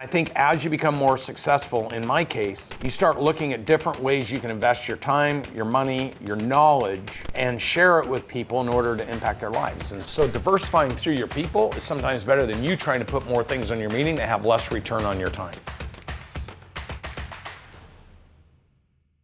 I think as you become more successful, in my case, you start looking at different ways you can invest your time, your money, your knowledge, and share it with people in order to impact their lives. And so diversifying through your people is sometimes better than you trying to put more things on your meeting that have less return on your time.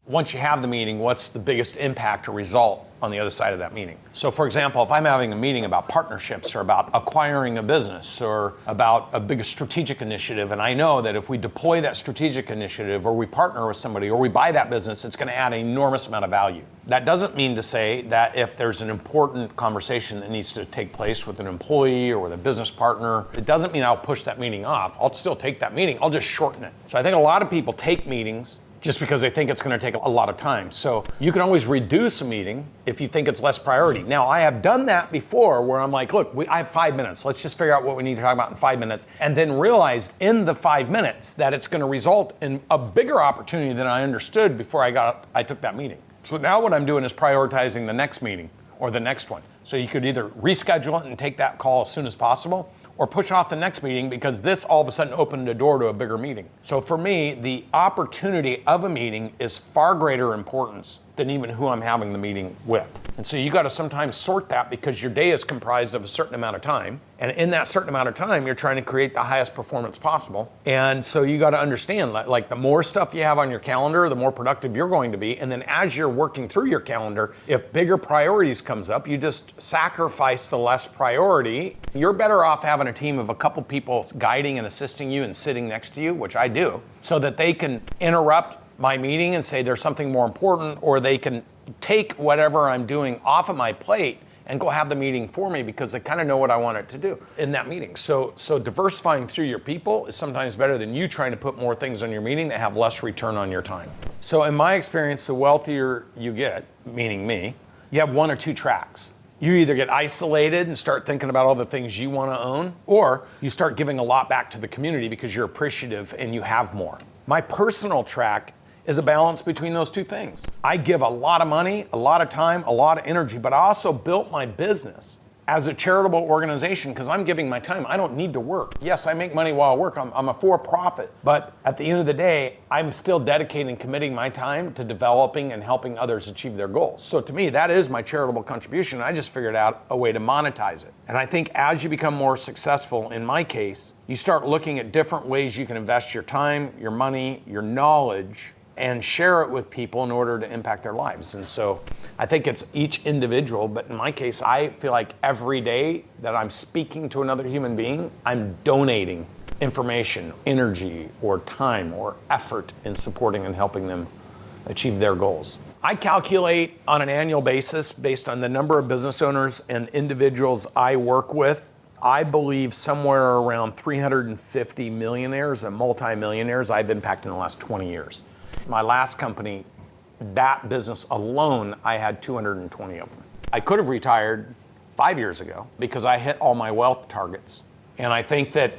Once you have the meeting, what's the biggest impact or result on the other side of that meeting? So for example, if I'm having a meeting about partnerships or about acquiring a business or about a big strategic initiative, and I know that if we deploy that strategic initiative or we partner with somebody or we buy that business, it's going to add an enormous amount of value. That doesn't mean to say that if there's an important conversation that needs to take place with an employee or with a business partner, it doesn't mean I'll push that meeting off. I'll still take that meeting. I'll just shorten it. So I think a lot of people take meetings just because they think it's going to take a lot of time. So you can always reduce a meeting if you think it's less priority. Now, I have done that before where I'm like, look, I have 5 minutes. Let's just figure out what we need to talk about in 5 minutes. And then realized in the 5 minutes that it's going to result in a bigger opportunity than I understood before I took that meeting. So now what I'm doing is prioritizing the next meeting or the next one. So you could either reschedule it and take that call as soon as possible, or push off the next meeting because this all of a sudden opened the door to a bigger meeting. So for me, the opportunity of a meeting is far greater importance than even who I'm having the meeting with. And so you got to sometimes sort that because your day is comprised of a certain amount of time. And in that certain amount of time, you're trying to create the highest performance possible. And so you got to understand, like the more stuff you have on your calendar, the more productive you're going to be. And then as you're working through your calendar, if bigger priorities comes up, you just sacrifice the less priority. You're better off having a team of a couple people guiding and assisting you and sitting next to you, which I do, so that they can interrupt my meeting and say there's something more important, or they can take whatever I'm doing off of my plate and go have the meeting for me because they kind of know what I want it to do in that meeting. So diversifying through your people is sometimes better than you trying to put more things on your meeting that have less return on your time. So in my experience, the wealthier you get, meaning me, you have one or two tracks. You either get isolated and start thinking about all the things you want to own, or you start giving a lot back to the community because you're appreciative and you have more. My personal track is a balance between those two things. I give a lot of money, a lot of time, a lot of energy, but I also built my business as a charitable organization because I'm giving my time. I don't need to work. Yes, I make money while I work. I'm a for-profit. But at the end of the day, I'm still dedicating and committing my time to developing and helping others achieve their goals. So to me, that is my charitable contribution. I just figured out a way to monetize it. And I think as you become more successful, in my case, you start looking at different ways you can invest your time, your money, your knowledge, and share it with people in order to impact their lives. And so I think it's each individual, but in my case, I feel like every day that I'm speaking to another human being, I'm donating information, energy, or time, or effort in supporting and helping them achieve their goals. I calculate on an annual basis, based on the number of business owners and individuals I work with, I believe somewhere around 350 millionaires and multimillionaires I've impacted in the last 20 years. My last company, that business alone, I had 220 of them. I could have retired 5 years ago because I hit all my wealth targets. And I think that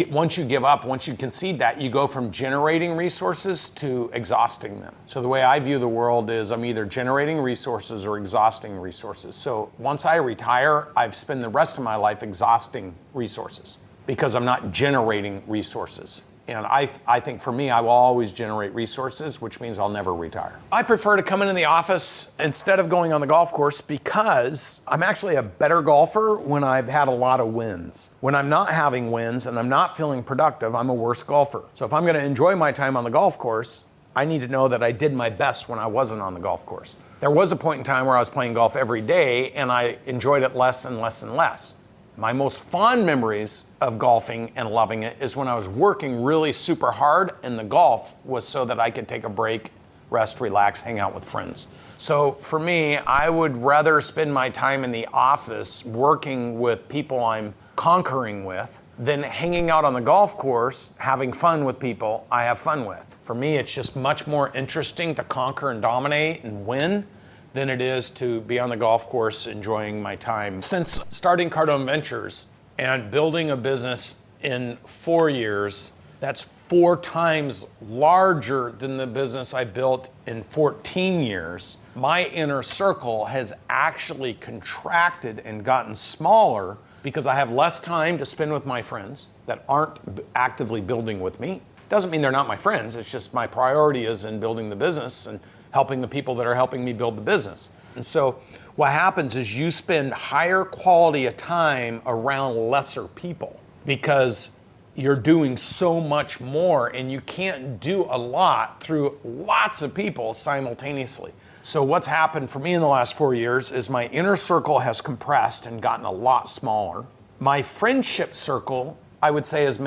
once you give up, once you concede that, you go from generating resources to exhausting them. So the way I view the world is I'm either generating resources or exhausting resources. So once I retire, I've spent the rest of my life exhausting resources because I'm not generating resources. And I think for me, I will always generate resources, which means I'll never retire. I prefer to come into the office instead of going on the golf course because I'm actually a better golfer when I've had a lot of wins. When I'm not having wins and I'm not feeling productive, I'm a worse golfer. So if I'm going to enjoy my time on the golf course, I need to know that I did my best when I wasn't on the golf course. There was a point in time where I was playing golf every day and I enjoyed it less and less and less. My most fond memories of golfing and loving it is when I was working really super hard and the golf was so that I could take a break, rest, relax, hang out with friends. So for me, I would rather spend my time in the office working with people I'm conquering with than hanging out on the golf course, having fun with people I have fun with. For me, it's just much more interesting to conquer and dominate and win than it is to be on the golf course enjoying my time. Since starting Cardone Ventures and building a business in 4 years, that's 4 times larger than the business I built in 14 years. My inner circle has actually contracted and gotten smaller because I have less time to spend with my friends that aren't actively building with me. Doesn't mean they're not my friends, it's just my priority is in building the business and helping the people that are helping me build the business. And so what happens is you spend higher quality of time around lesser people because you're doing so much more and you can't do a lot through lots of people simultaneously. So what's happened for me in the last 4 years is my inner circle has compressed and gotten a lot smaller. My friendship circle, I would say, has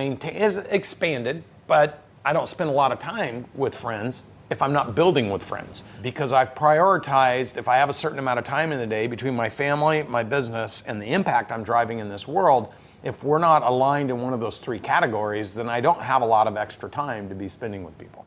expanded, but I don't spend a lot of time with friends if I'm not building with friends, because I've prioritized, if I have a certain amount of time in the day between my family, my business, and the impact I'm driving in this world, if we're not aligned in one of those three categories, then I don't have a lot of extra time to be spending with people.